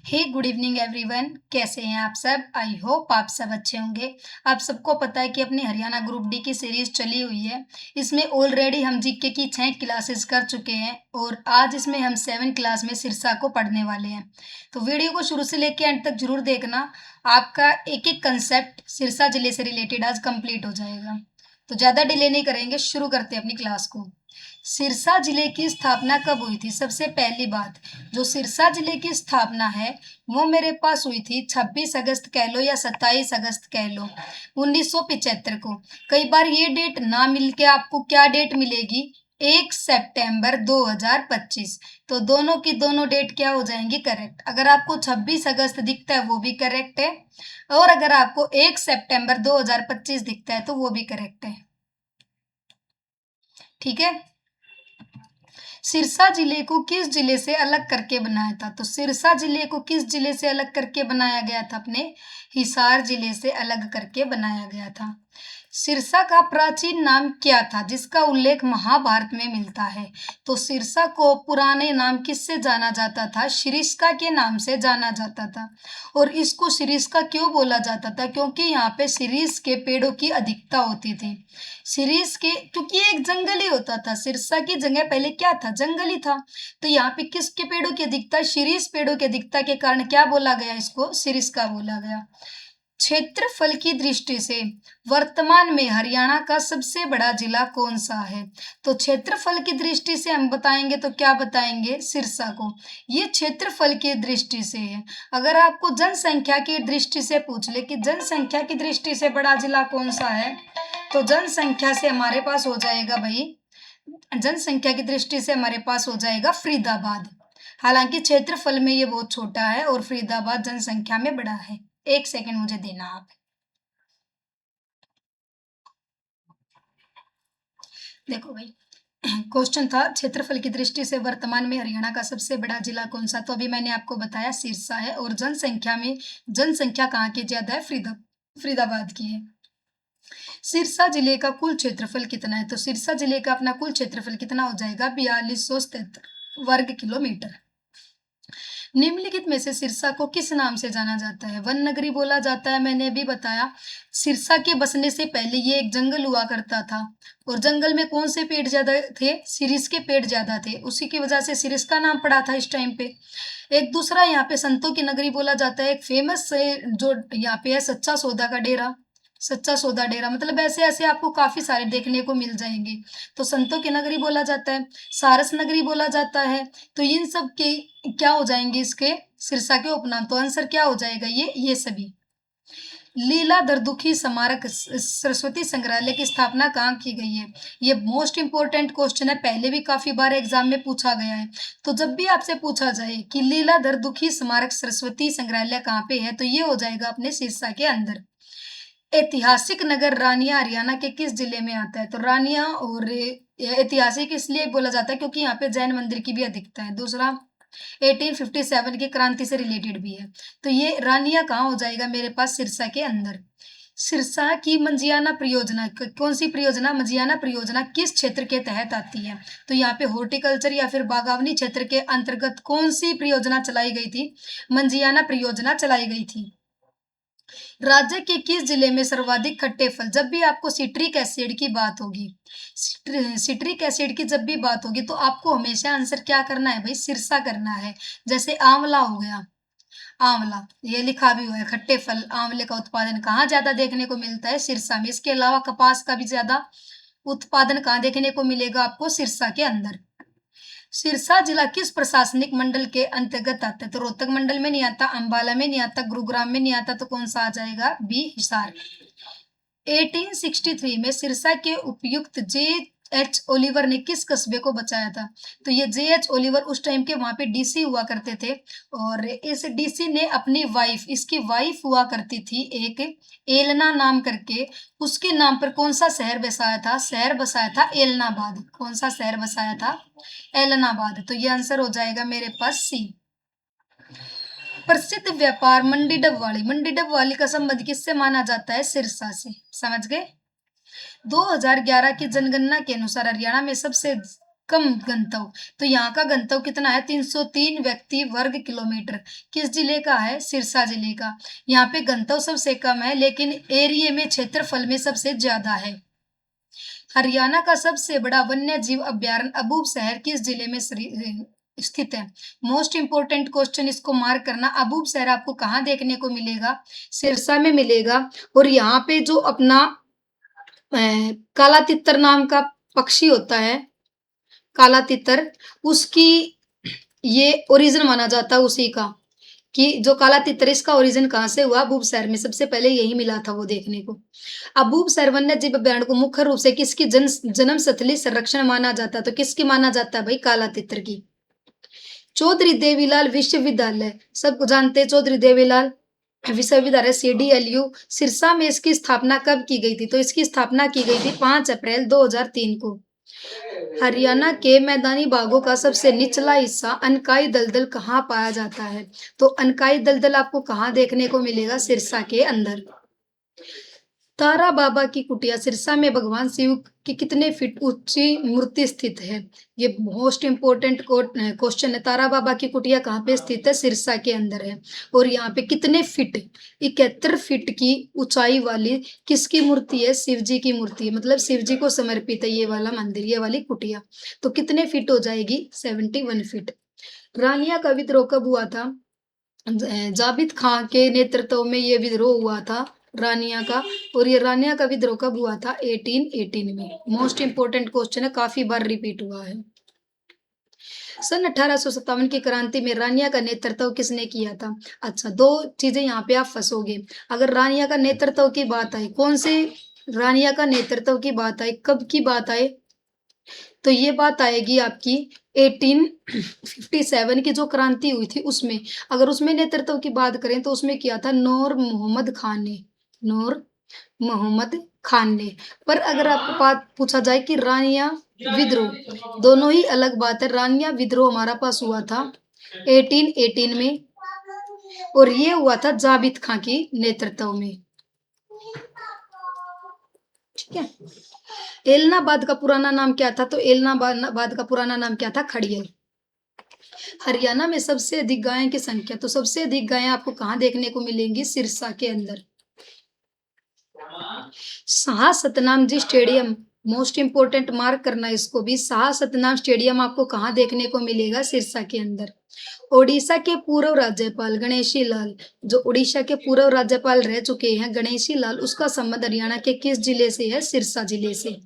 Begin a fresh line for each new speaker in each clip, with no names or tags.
हे good evening everyone. कैसे हैं आप सब? आई होप आप सब अच्छे होंगे। आप सबको पता है कि अपनी हरियाणा ग्रुप डी की सीरीज चली हुई है। इसमें ऑलरेडी हम जीके की 6 क्लासेस कर चुके हैं और आज इसमें हम 7 क्लास में सिरसा को पढ़ने वाले हैं। तो वीडियो को शुरू से लेकर एंड तक जरूर देखना। आपका एक एक कंसेप्ट सिरसा जिले से रिलेटेड आज कंप्लीट हो जाएगा। तो ज़्यादा डिले नहीं करेंगे, शुरू करते हैं अपनी क्लास को। सिरसा जिले की स्थापना कब हुई थी? सबसे पहली बात, जो सिरसा जिले की स्थापना है वो मेरे पास हुई थी 26 अगस्त कह लो या 27 अगस्त कह लो 1975 को। कई बार ये डेट ना मिल के आपको क्या डेट मिलेगी? 1 सितंबर 2025। तो दोनों की दोनों डेट क्या हो जाएंगी? करेक्ट। अगर आपको 26 अगस्त दिखता है वो भी करेक्ट है और अगर आपको 1 सितंबर 2025 दिखता है तो वो भी करेक्ट है। ठीक है। सिरसा जिले को किस जिले से अलग करके बनाया था? तो सिरसा जिले को किस जिले से अलग करके बनाया गया था? अपने हिसार जिले से अलग करके बनाया गया था। सिरसा का प्राचीन नाम क्या था जिसका उल्लेख महाभारत में मिलता है? तो सिरसा को पुराने नाम किससे जाना जाता था? शिरिस्का के नाम से जाना जाता था। और इसको शिरिस्का क्यों बोला जाता था? क्योंकि यहाँ पे शिरीष के पेड़ों की अधिकता होती थी। शिरीष के, क्योंकि ये एक जंगल ही होता था। सिरसा की जगह पहले क्या था? जंगल ही था। तो यहाँ पे किसके पेड़ों की अधिकता? शिरीष पेड़ों की अधिकता के कारण क्या बोला गया? इसको शिरीस्का बोला गया। क्षेत्रफल की दृष्टि से वर्तमान में हरियाणा का सबसे बड़ा जिला कौन सा है? तो क्षेत्रफल की दृष्टि से हम बताएंगे तो क्या बताएंगे? सिरसा को। ये क्षेत्रफल की दृष्टि से है। अगर आपको जनसंख्या की दृष्टि से पूछ ले कि जनसंख्या की दृष्टि से बड़ा जिला कौन सा है, तो जनसंख्या से हमारे पास हो जाएगा भाई, जनसंख्या की दृष्टि से हमारे पास हो जाएगा फरीदाबाद। हालांकि क्षेत्रफल में ये बहुत छोटा है और फरीदाबाद जनसंख्या में बड़ा है। एक सेकंड मुझे देना आप। देखो भाई, क्वेश्चन था क्षेत्रफल की दृष्टि से वर्तमान में हरियाणा का सबसे बड़ा जिला कौन सा? तो अभी मैंने आपको बताया सिरसा है। और जनसंख्या में, जनसंख्या कहाँ की ज्यादा है? फरीदाबाद की है। सिरसा जिले का कुल क्षेत्रफल कितना है? तो सिरसा जिले का अपना कुल क्षेत्रफल कितना हो जाएगा? 4273 वर्ग किलोमीटर। निम्नलिखित में से सिरसा को किस नाम से जाना जाता है? वन नगरी बोला जाता है, मैंने अभी बताया। सिरसा के बसने से पहले ये एक जंगल हुआ करता था और जंगल में कौन से पेड़ ज्यादा थे? सिरिस के पेड़ ज्यादा थे, उसी की वजह से सिरिस का नाम पड़ा था इस टाइम पे। एक दूसरा यहाँ पे संतों की नगरी बोला जाता है। एक फेमस जो यहाँ पे है सच्चा सौदा का डेरा। सच्चा सौदा डेरा मतलब ऐसे ऐसे आपको काफी सारे देखने को मिल जाएंगे। तो संतों की नगरी बोला जाता है, सारस नगरी बोला जाता है। तो इन सब के क्या हो जाएंगे? इसके सिरसा के उपनाम। तो आंसर क्या हो जाएगा? ये सभी। लीलाधर दुखी स्मारक सरस्वती संग्रहालय की स्थापना कहाँ की गई है? ये मोस्ट इंपोर्टेंट क्वेश्चन है, पहले भी काफी बार एग्जाम में पूछा गया है। तो जब भी आपसे पूछा जाए कि लीलाधर दुखी स्मारक सरस्वती संग्रहालय कहाँ पे है, तो ये हो जाएगा अपने सिरसा के अंदर। ऐतिहासिक नगर रानिया हरियाणा के किस जिले में आता है? तो रानिया और ऐतिहासिक इसलिए बोला जाता है क्योंकि यहाँ पे जैन मंदिर की भी अधिकता है। दूसरा 1857 की क्रांति से रिलेटेड भी है। तो ये रानिया कहाँ हो जाएगा मेरे पास? सिरसा के अंदर। सिरसा की मंजियाना परियोजना, कौन सी परियोजना? मंजियाना परियोजना किस क्षेत्र के तहत आती है? तो यहाँ पे हॉर्टिकल्चर या फिर बागवानी क्षेत्र के अंतर्गत कौन सी परियोजना चलाई गई थी? मंजियाना परियोजना चलाई गई थी। राज्य के किस जिले में सर्वाधिक खट्टे फल? जब भी आपको सिट्रिक एसिड की बात होगी, सिट्रिक एसिड की जब भी बात होगी तो आपको हमेशा आंसर क्या करना है भाई? सिरसा करना है। जैसे आंवला हो गया, आंवला ये लिखा भी हुआ है, खट्टे फल आंवले का उत्पादन कहाँ ज्यादा देखने को मिलता है? सिरसा में। इसके अलावा कपास का भी ज्यादा उत्पादन कहाँ देखने को मिलेगा आपको? सिरसा के अंदर। सिरसा जिला किस प्रशासनिक मंडल के अंतर्गत आता है? तो रोहतक मंडल में नहीं आता, अंबाला में नहीं आता, गुरुग्राम में नहीं आता, तो कौन सा आ जाएगा? बी, हिसार। 1863 में सिरसा के उपायुक्त जे.एच. ओलिवर ने किस कस्बे को बचाया था? तो ये जे.एच. ओलिवर उस टाइम के वहां पे डीसी हुआ करते थे और इस डीसी ने अपनी वाइफ, इसकी वाइफ हुआ करती थी एक एलना नाम करके, उसके नाम पर कौन सा शहर बसाया था? शहर बसाया था एलनाबाद। कौन सा शहर बसाया था? एलनाबाद। तो ये आंसर हो जाएगा मेरे पास सी। प्रसिद्ध व्यापार मंडी डबवाली, मंडी डबवाली का संबंध किससे माना जाता है? सिरसा से। समझ गए? 2011 की जनगणना के अनुसार हरियाणा में सबसे कम घनत्व। तो यहाँ का घनत्व कितना है? 303 व्यक्ति वर्ग किलोमीटर। किस जिले का है? सिरसा जिले का। यहाँ पे घनत्व सबसे कम है, लेकिन एरिया में, क्षेत्रफल में सबसे ज्यादा है। हरियाणा का सबसे बड़ा वन्य जीव अभ्यारण्य अबूब शहर किस जिले में स्थित है? मोस्ट इंपोर्टेंट क्वेश्चन, इसको मार्क करना। अबूब शहर आपको कहाँ देखने को मिलेगा? सिरसा में मिलेगा। और यहाँ पे जो अपना काला तितर नाम का पक्षी होता है, काला तितर, उसकी ये ओरिजिन माना जाता है उसी का, कि जो काला तितर, इसका ओरिजिन कहाँ से हुआ? अबूब शहर में। सबसे पहले यही मिला था वो देखने को। अबूब शहर वन्य जीव अभ्यारण्य को मुख्य रूप से किसकी जन्म स्थली संरक्षण माना जाता है? तो किसकी माना जाता है भाई? काला तितर की। चौधरी देवीलाल विश्वविद्यालय, सब जानते हैं चौधरी देवीलाल विश्वविद्यालय CDLU, सिरसा में इसकी स्थापना कब की गई थी? तो इसकी स्थापना की गई थी 5 अप्रैल 2003 को। हरियाणा के मैदानी भागों का सबसे निचला हिस्सा अनकाई दलदल कहाँ पाया जाता है? तो अनकाई दलदल आपको कहाँ देखने को मिलेगा? सिरसा के अंदर। तारा बाबा की कुटिया सिरसा में भगवान शिव की कितने फीट ऊंची मूर्ति स्थित है? ये मोस्ट इंपोर्टेंट क्वेश्चन है। तारा बाबा की कुटिया कहाँ पे स्थित है? सिरसा के अंदर है। और यहाँ पे कितने फीट? 71 फीट की ऊंचाई वाली किसकी मूर्ति है? शिव जी की मूर्ति है। मतलब शिव जी को समर्पित है ये वाला मंदिर, ये वाली कुटिया। तो कितने फीट हो जाएगी? 71 फीट। रानिया का विद्रोह कब हुआ था? जाबित खां के नेतृत्व में ये विद्रोह हुआ था, रानिया का। और ये रानिया का विद्रोह कब हुआ था? 1818 में। मोस्ट इंपोर्टेंट क्वेश्चन है, काफी बार रिपीट हुआ है। सन 1857 की क्रांति में रानिया का नेतृत्व किसने किया था? अच्छा, दो चीजें यहाँ पे आप फंसोगे। अगर रानिया का नेतृत्व की बात आई, कौन से रानिया का नेतृत्व की बात आई, कब की बात आई? तो ये बात आएगी आपकी 1857 की जो क्रांति हुई थी उसमें। अगर उसमें नेतृत्व की बात करें तो उसमें किया था नूर मोहम्मद खान ने, नूर मोहम्मद खान ने। पर अगर आपको बात पूछा जाए कि रानिया विद्रोह, दोनों ही अलग बात है। रानिया विद्रोह हमारा पास हुआ था 1818 में, और ये हुआ था जाबित खां की नेतृत्व में। ठीक है। एलनाबाद का पुराना नाम क्या था? तो एलनाबाद का पुराना नाम क्या था? खड़ियल। हरियाणा में सबसे अधिक गायों की संख्या, तो सबसे अधिक गायें आपको कहाँ देखने को मिलेंगी? सिरसा के अंदर। Shah Satnam ji stadium, most important, mark करना इसको भी। शाह सतनाम स्टेडियम आपको कहाँ देखने को मिलेगा? सिरसा के अंदर। ओडिशा के पूर्व राज्यपाल गणेशी लाल, जो उड़ीसा के पूर्व राज्यपाल रह चुके हैं गणेशी लाल, उसका संबंध हरियाणा के किस जिले से है? सिरसा जिले से।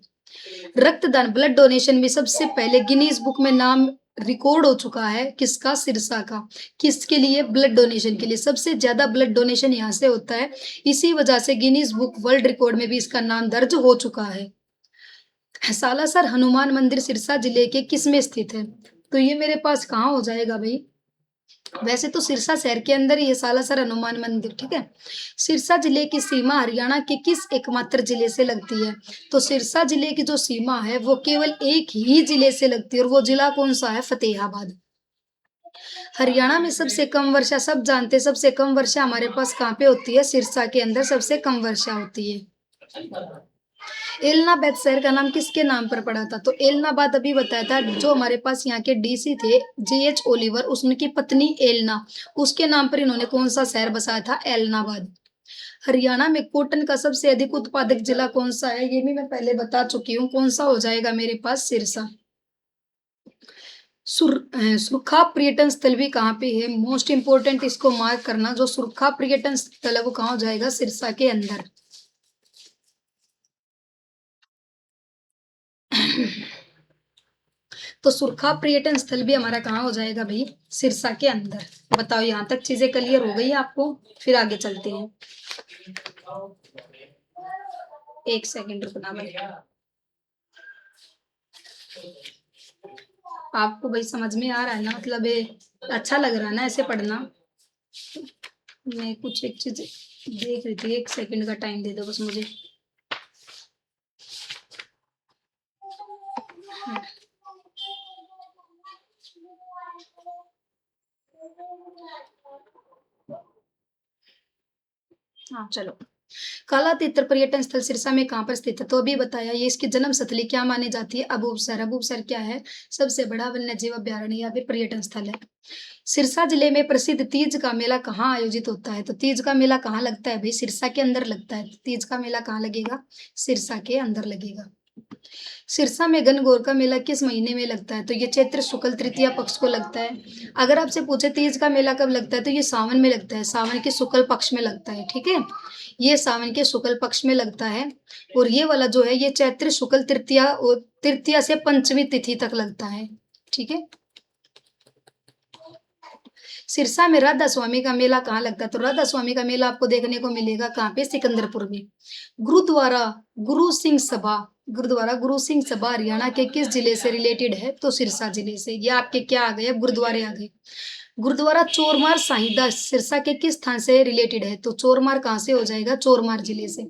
रक्तदान, ब्लड डोनेशन में सबसे पहले गिनीज बुक में नाम रिकॉर्ड हो चुका है किसका? सिरसा का। किसके लिए? ब्लड डोनेशन के लिए। सबसे ज्यादा ब्लड डोनेशन यहाँ से होता है, इसी वजह से गिनीज बुक वर्ल्ड रिकॉर्ड में भी इसका नाम दर्ज हो चुका है। सालासर हनुमान मंदिर सिरसा जिले के किस में स्थित है? तो ये मेरे पास कहाँ हो जाएगा भाई? वैसे तो सिरसा शहर के अंदर ही है सालासर हनुमान मंदिर। ठीक है। सिरसा जिले की सीमा हरियाणा के किस एकमात्र जिले से लगती है? तो सिरसा जिले की जो सीमा है वो केवल एक ही जिले से लगती है, और वो जिला कौन सा है? फतेहाबाद। हरियाणा में सबसे कम वर्षा, सब जानते हैं, सबसे कम वर्षा हमारे पास कहाँ पे होती है? सिरसा के अंदर सबसे कम वर्षा होती है। एलनाबाद शहर का नाम किसके नाम पर पड़ा था? तो एलनाबाद अभी बताया था, जो हमारे पास यहाँ के DC थे JH ओलिवर, उनकी पत्नी एलना, उसके नाम पर इन्होंने कौन सा शहर बसाया था? एलनाबाद। हरियाणा में कॉटन का सबसे अधिक उत्पादक जिला कौन सा है? ये भी मैं पहले बता चुकी हूँ। कौन सा हो जाएगा मेरे पास? सिरसा। सुरखा पर्यटन स्थल भी कहाँ पे है? मोस्ट इंपोर्टेंट, इसको मार्क करना। जो सुरखा पर्यटन स्थल है वो कहाँ हो जाएगा? सिरसा के अंदर। तो सुरखा पर्यटन स्थल भी हमारा कहाँ हो जाएगा भाई? सिरसा के अंदर। बताओ, यहाँ तक चीजें क्लियर हो गई आपको? फिर आगे चलते हैं। एक सेकंड रुकना भाई। आपको भाई समझ में आ रहा है ना? मतलब अच्छा लग रहा है ना ऐसे पढ़ना? मैं कुछ एक चीज देख रही थी, एक सेकंड का टाइम दे दो बस मुझे। हाँ चलो। काला तीतर पर्यटन स्थल सिरसा में कहाँ पर स्थित है? तो अभी बताया, ये इसकी जन्म स्थली क्या मानी जाती है? अबूबसर। अबूबसर क्या है? सबसे बड़ा वन्य जीव अभयारण्य या फिर पर्यटन स्थल है। सिरसा जिले में प्रसिद्ध तीज का मेला कहाँ आयोजित होता है? तो तीज का मेला कहाँ लगता है भाई? सिरसा के अंदर लगता है। तीज का मेला कहाँ लगेगा? सिरसा के अंदर लगेगा। सिरसा में गणगौर का मेला किस महीने में लगता है? तो ये चैत्र शुक्ल तृतीया पक्ष को लगता है। अगर आपसे पूछे तीज का मेला कब लगता है, तो ये सावन में लगता है, सावन के शुक्ल पक्ष में लगता है, ठीक है? ये सावन के शुक्ल पक्ष में लगता है और ये वाला जो है ये चैत्र शुक्ल तृतीया और तृतीया से पंचमी तिथि तक लगता है, ठीक है? सिरसा में राधा स्वामी का मेला कहाँ लगता है? तो राधा स्वामी का मेला आपको देखने को मिलेगा कहाँ पे? सिकंदरपुर में। गुरुद्वारा गुरु सिंह सभा, गुरुद्वारा गुरु सिंह सभा हरियाणा के किस जिले से रिलेटेड है? तो सिरसा जिले से। ये आपके क्या आ गए? अब गुरुद्वारे आ गए। गुरुद्वारा चोरमार साहिदा सिरसा के किस स्थान से रिलेटेड है? तो चोरमार कहाँ से हो जाएगा? चोरमार जिले से।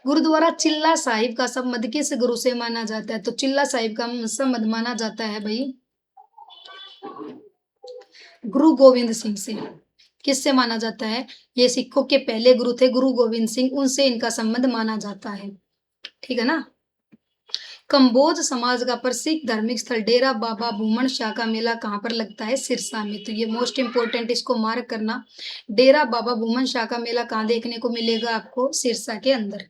गुरुद्वारा चिल्ला साहिब का संबंध किस गुरु से माना जाता है? तो चिल्ला साहिब का संबंध माना जाता है भाई गुरु गोविंद सिंह से। किससे माना जाता है? ये सिखों के पहले गुरु थे गुरु गोविंद सिंह, उनसे इनका संबंध माना जाता है, ठीक है ना? कंबोज समाज का प्रसिद्ध धार्मिक स्थल डेरा बाबा भूमन शाह का मेला कहाँ पर लगता है? सिरसा में। तो ये मोस्ट इंपोर्टेंट, इसको मार्क करना। डेरा बाबा भूमन शाह का मेला कहाँ देखने को मिलेगा आपको? सिरसा के अंदर।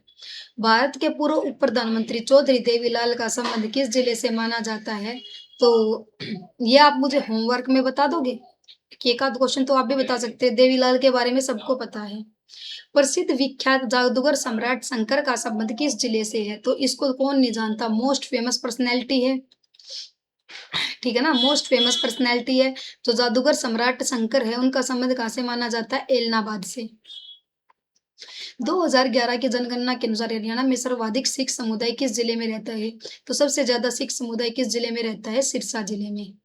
भारत के पूर्व उप प्रधानमंत्री चौधरी देवीलाल का संबंध किस जिले से माना जाता है? तो ये आप मुझे होमवर्क में बता दोगे कि एक आध क्वेश्चन तो आप भी बता सकते हैं। देवीलाल के बारे में सबको पता है। प्रसिद्ध विख्यात जादूगर सम्राट शंकर का संबंध किस जिले से है? तो इसको कौन नहीं जानता, मोस्ट फेमस पर्सनैलिटी है, ठीक है ना? मोस्ट फेमस पर्सनैलिटी है। जो जादूगर सम्राट शंकर है उनका संबंध कहाँ से माना जाता है? एलनाबाद से। 2011 की जनगणना के अनुसार हरियाणा में सर्वाधिक सिख समुदाय किस जिले में रहता है? तो सबसे ज्यादा सिख समुदाय किस जिले में रहता है? सिरसा जिले में।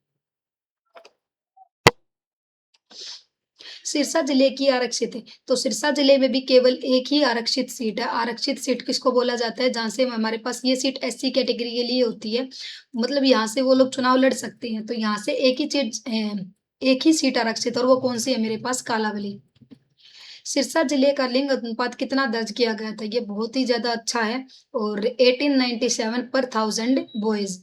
सिरसा जिले की आरक्षित है, तो सिरसा जिले में भी केवल एक ही आरक्षित सीट है। आरक्षित सीट किसको बोला जाता है? जहाँ से हमारे पास ये सीट एससी कैटेगरी के लिए होती है, मतलब यहाँ से वो लोग चुनाव लड़ सकते हैं। तो यहाँ से एक ही सीट आरक्षित, और वो कौन सी है मेरे पास? कालावली। सिरसा जिले का लिंग अनुपात कितना दर्ज किया गया था? ये बहुत ही ज्यादा अच्छा है, और 1897 पर 1000 बॉयज।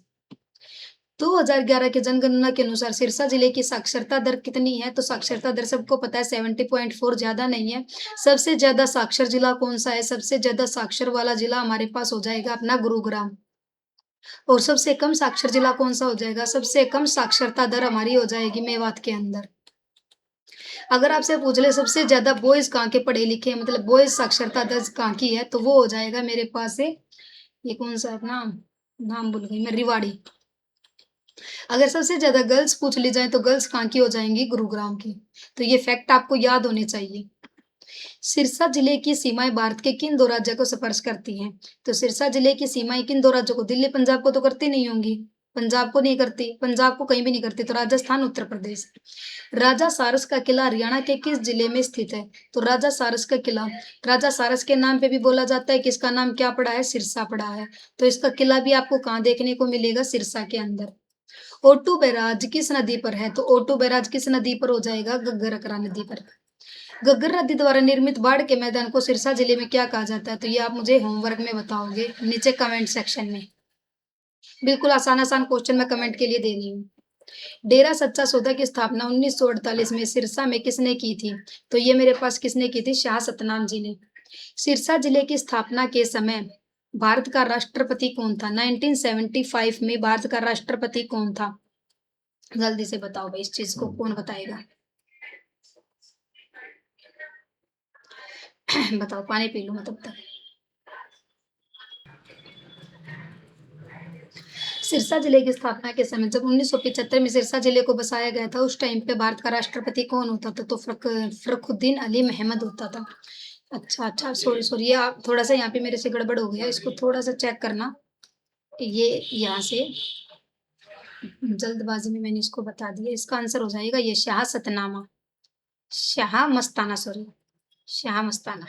2011 की जनगणना के अनुसार सिरसा जिले की साक्षरता दर कितनी है? तो साक्षरता दर सबको पता है 70.4, ज्यादा नहीं है। सबसे ज्यादा साक्षर जिला कौन सा है? सबसे ज्यादा साक्षर वाला जिला हमारे पास हो जाएगा अपना गुरुग्राम। और सबसे कम साक्षर जिला कौन सा हो जाएगा? सबसे कम साक्षरता दर हमारी हो जाएगी मेवात के अंदर। अगर आपसे पूछ ले सबसे ज्यादा बॉयज कहाँ के पढ़े लिखे हैं, मतलब बॉयज साक्षरता दर कहाँ की है, तो वो हो जाएगा मेरे पास है, ये कौन सा अपना नाम भूल गई मैं, रिवाड़ी। अगर सबसे ज्यादा गर्ल्स पूछ ली जाए तो गर्ल्स कहाँ की हो जाएंगी? गुरुग्राम की। तो ये फैक्ट आपको याद होने चाहिए। सिरसा जिले की सीमाएं भारत के किन दो राज्यों को स्पर्श करती हैं? तो सिरसा जिले की सीमाएं किन दो राज्यों को? दिल्ली पंजाब को तो करती नहीं होंगी, पंजाब को नहीं करती, पंजाब को कहीं भी नहीं करती, तो राजस्थान उत्तर प्रदेश। राजा सारस का किला हरियाणा के किस जिले में स्थित है? तो राजा सारस का किला, राजा सारस के नाम पे भी बोला जाता है, किसका नाम क्या पड़ा है? सिरसा पड़ा है। तो इसका किला भी आपको कहाँ देखने को मिलेगा? सिरसा के अंदर। ओटू बैराज किस नदी पर है? तो ओटू बैराज किस नदी पर हो जाएगा? घग्गरकरा नदी पर। घग्गर नदी द्वारा निर्मित बाढ़ के मैदान को सिरसा जिले में क्या कहा जाता है? तो ये आप मुझे होमवर्क में बताओगे नीचे कमेंट सेक्शन में। बिल्कुल आसान आसान क्वेश्चन मैं कमेंट के लिए दे रही हूँ। डेरा सच्चा सौदा की स्थापना 1948 में सिरसा में किसने की थी? तो ये मेरे पास किसने की थी? शाह सतनाम जी ने। सिरसा जिले की स्थापना के समय भारत का राष्ट्रपति कौन था? 1975 में भारत का राष्ट्रपति कौन था? जल्दी से बताओ भाई, इस चीज को कौन बताएगा? बताओ, पानी पी लूं मैं तब तक। सिरसा जिले की स्थापना के समय जब 1975 में सिरसा जिले को बसाया गया था, उस टाइम पे भारत का राष्ट्रपति कौन होता था? तो फखरुद्दीन अली महमद होता था। अच्छा अच्छा, सॉरी सॉरी, ये आप थोड़ा सा यहाँ पे मेरे से गड़बड़ हो गया, इसको थोड़ा सा चेक करना। ये यहाँ से जल्दबाजी में मैंने इसको बता दिया, इसका आंसर हो जाएगा ये शाह सतनामा, शाह मस्ताना, सॉरी, शाह मस्ताना।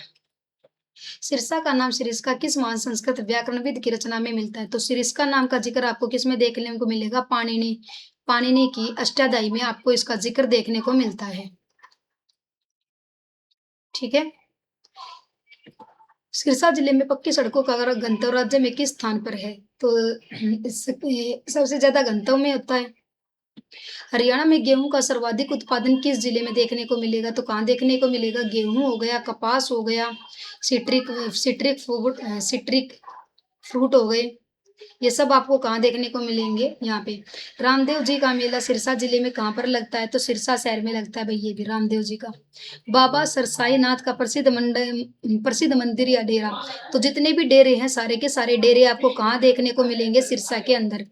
सिरसा का नाम सिरिस्का किस महान संस्कृत व्याकरणविद की रचना में मिलता है? तो सिरिस्का नाम का जिक्र आपको किसमें देखने को मिलेगा? पाणिनि, पाणिनि की अष्टाध्यायी में आपको इसका जिक्र देखने को मिलता है, ठीक है। सिरसा जिले में पक्की सड़कों का अगर घनत्व राज्य में किस स्थान पर है? तो सबसे ज़्यादा घनत्व में होता है। हरियाणा में गेहूँ का सर्वाधिक उत्पादन किस जिले में देखने को मिलेगा? तो कहाँ देखने को मिलेगा? गेहूँ हो गया, कपास हो गया, सिट्रिक फ्रूट हो गए, ये सब आपको कहाँ देखने को मिलेंगे? यहाँ पे। रामदेव जी का मेला सिरसा जिले में कहाँ पर लगता है? तो सिरसा शहर में लगता है भई ये भी रामदेव जी का। बाबा सरसाई नाथ का प्रसिद्ध मंदिर या डेरा, तो जितने भी डेरे हैं सारे के सारे डेरे आपको कहाँ देखने को मिलेंगे? सिरसा के अंदर।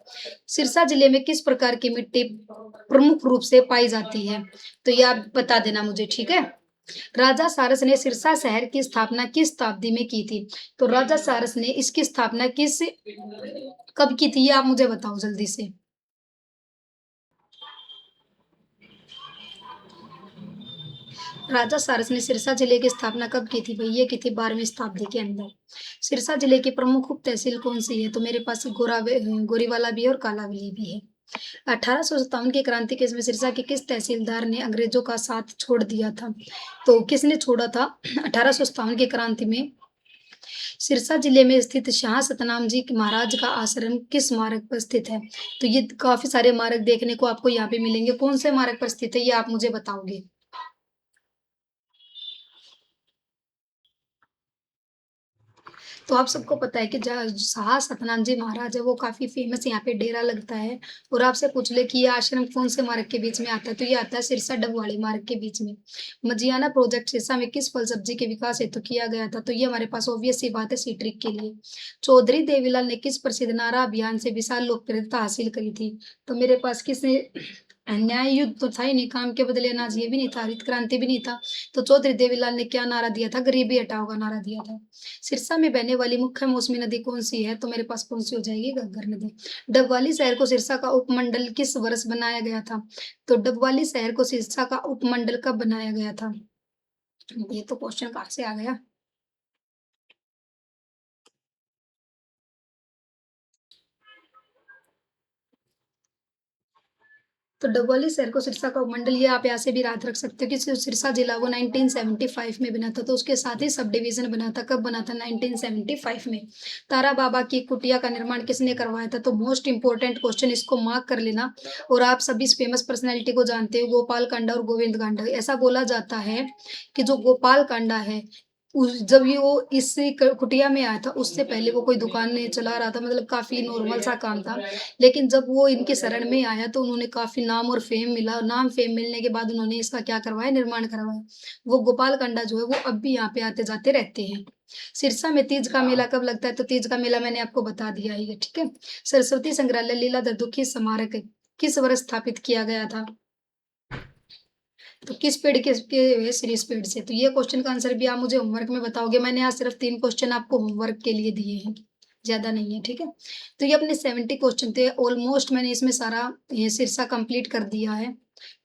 सिरसा जिले में किस प्रकार की मिट्टी प्रमुख रूप से पाई जाती है? तो ये आप बता देना मुझे, ठीक है? राजा सारस ने सिरसा शहर की स्थापना किस शताब्दी में की थी? तो राजा सारस ने इसकी स्थापना किस कब की थी? ये आप मुझे बताओ जल्दी से। राजा सारस ने सिरसा जिले की स्थापना कब की थी? भई ये की थी 12वीं शताब्दी के अंदर। सिरसा जिले की प्रमुख उप तहसील कौन-सी है? तो मेरे पास गोरीवाला भी है और कालांवाली भी है। 1857 की क्रांति केस में सिरसा के किस तहसीलदार ने अंग्रेजों का साथ छोड़ दिया था? तो किसने छोड़ा था? 1857 की क्रांति में सिरसा जिले में स्थित शाह सतनाम जी महाराज का आश्रम किस मार्ग पर स्थित है? तो ये काफ़ी सारे मार्ग देखने को आपको यहाँ पे मिलेंगे। कौन से मार्ग पर स्थित है, ये आप मुझे बताओगे? तो आप सबको पता है कि जहाँ शाह सतनाम जी महाराज है, वो काफ़ी फ़ेमस यहाँ पे डेरा लगता है और आपसे पूछ ले कि ये आश्रम कौन से मार्ग के बीच में आता है, तो ये आता है सिरसा डबवाली मार्ग के बीच में। मजियाना प्रोजेक्ट सिरसा में किस फल सब्जी के विकास हेतु किया गया था? तो ये हमारे पास ऑब्वियस सी बात है सी-ट्रिक के लिए। चौधरी देवीलाल ने किस प्रसिद्ध नारा अभियान से विशाल लोकप्रियता हासिल करी थी? तो मेरे पास किसने न्याय युद्ध तो था ही नहीं, काम के बदले अनाज ये भी नहीं था, हरित क्रांति भी नहीं था। तो चौधरी देवीलाल ने क्या नारा दिया था? गरीबी हटाओ का नारा दिया था। सिरसा में बहने वाली मुख्य मौसमी नदी कौन-सी है? तो मेरे पास कौन-सी हो जाएगी? घग्गर नदी। डबवाली शहर को सिरसा का उपमंडल किस वर्ष बनाया गया था? तो डबवाली शहर को सिरसा का उपमंडल कब बनाया गया था? ये तो क्वेश्चन कहाँ से आ गया? तो डबौली शहर को सिरसा का उपमंडल ये आप यहाँ से भी याद रख सकते हो कि सिरसा जिला वो 1975 में बना था, तो उसके साथ ही सब डिवीजन बना था। कब बना था? 1975 में। तारा बाबा की कुटिया का निर्माण किसने करवाया था? तो मोस्ट इंपोर्टेंट क्वेश्चन, इसको मार्क कर लेना। और आप सभी फेमस पर्सनैलिटी को जानते हो, गोपाल कांडा और गोविंद कांडा। ऐसा बोला जाता है कि जो गोपाल कांडा है, उस जब ये वो इस कुटिया में आया था, उससे पहले वो कोई दुकान नहीं चला रहा था, मतलब काफी नॉर्मल सा काम था। लेकिन जब वो इनके शरण में आया तो उन्होंने काफ़ी नाम और फ़ेम मिला। नाम फ़ेम मिलने के बाद उन्होंने इसका क्या करवाया? निर्माण करवाया। वो गोपालकांडा जो है वो अब भी यहाँ पे आते-जाते रहते हैं। सिरसा में तीज का मेला कब लगता है? तो तीज का मेला मैंने आपको बता दिया ही है, ठीक है? सरस्वती संग्रहालय लीलाधर दुखी स्मारक किस वर्ष स्थापित किया गया था? तो किस पेड़ के शीर्ष पेड़ से? तो ये क्वेश्चन का आंसर भी आप मुझे होमवर्क में बताओगे। मैंने आज सिर्फ 3 क्वेश्चन आपको होमवर्क के लिए दिए हैं, ज़्यादा नहीं है, ठीक है? तो ये अपने 70 क्वेश्चन थे, ऑलमोस्ट मैंने इसमें सारा ये शीर्षक कंप्लीट कर दिया है,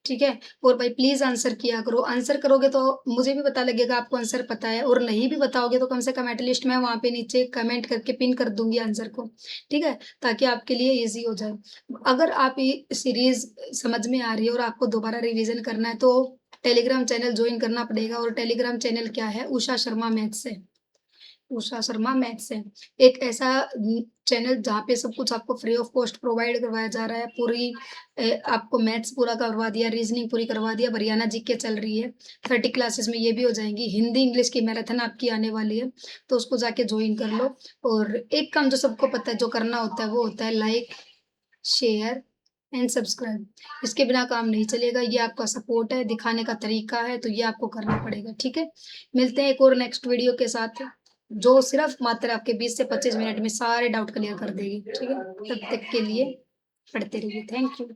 ठीक है? और भाई प्लीज़ आंसर किया करो, आंसर करोगे तो मुझे भी पता लगेगा आपको आंसर पता है, और नहीं भी बताओगे तो कम से कम एटलीस्ट मैं वहाँ पे नीचे कमेंट करके पिन कर दूँगी आंसर को, ठीक है? ताकि आपके लिए ईज़ी हो जाए। अगर आप ये सीरीज़ समझ में आ रही है और आपको दोबारा रिवीज़न करना है, तो टेलीग्राम चैनल जॉइन करना पड़ेगा, और टेलीग्राम चैनल क्या है? उषा शर्मा मैथ्स है। उषा शर्मा मैथ्स है। एक ऐसा चैनल जहाँ पे सब कुछ आपको फ्री ऑफ कॉस्ट प्रोवाइड करवाया जा रहा है। पूरी आपको मैथ्स पूरा करवा दिया, रीज़निंग पूरी करवा दिया, हरियाणा जीके चल रही है। 30 क्लासेस में ये भी हो जाएँगी। हिंदी, इंग्लिश की मैराथन आपकी आने वाली है, तो उसको जाके जॉइन कर लो। और एक काम जो सबको पता है, जो करना होता है, वो होता है लाइक, शेयर एंड सब्सक्राइब। इसके बिना काम नहीं चलेगा। ये आपका सपोर्ट है, दिखाने का तरीका है, तो ये आपको करना पड़ेगा, ठीक है? मिलते हैं एक और नेक्स्ट वीडियो के साथ, जो सिर्फ़ मात्र आपके 20 से 25 मिनट में सारे डाउट क्लियर कर देगी, ठीक है? तब तक के लिए पढ़ते रहिए। Thank you.